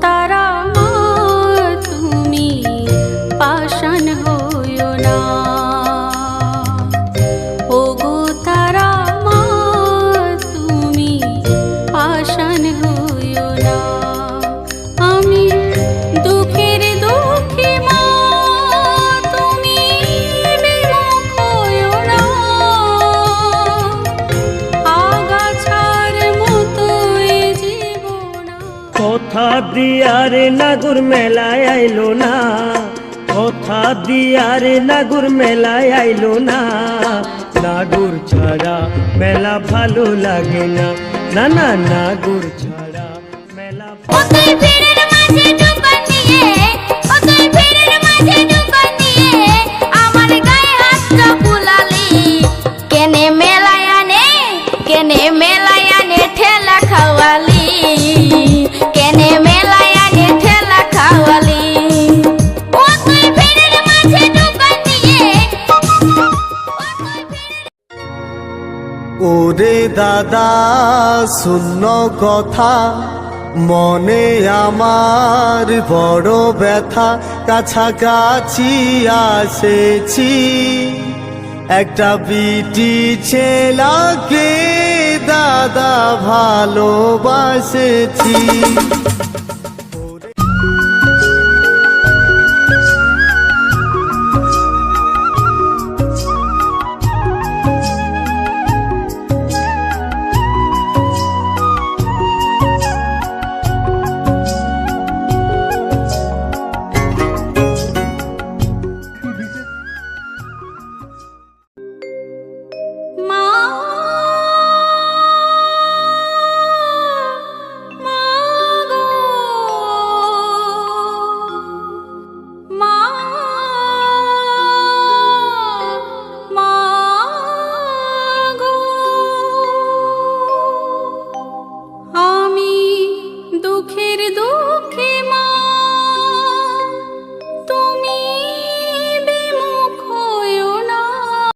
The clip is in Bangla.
তারা মা তুমি পাষাণ হইও না, ও গো তারা মা তুমি পাষাণ হইও না। আমি দুঃখের দুঃখী মা তুমি বিমুখ হইও না, আগাছার মতো এ জীবন। কথা দিয়ারে নাগুর মেলায় আইলো না, কথা দিয়ারে নাগুর মেলায় আইলো না, নাগুর ছাড়া মেলা ভালো লাগে না, না না নাগুর ছাড়া মেলা। ও তুই ভিড়ের মাঝে দোকান নিয়ে, ও তুই ভিড়ের মাঝে দোকান নিয়ে আমার গায়ে হাতটা বুলালি, কেনে মেলায় আনে, কেনে মেলায় আনে ঠেলা খাওয়ালি, কেনে মেলায় আনে ঠেলা খাওয়ালি। ও তুই ভিড়ের মাঝে দোকান নিয়ে, ও তুই ভিড়ের। ওরে দাদা শূন্য কথা, মনে আমার বড় ব্যথা, কাছাকাছি আসেছি, একটা বিটি ছেলাকে দাদা ভালোবাসেছি।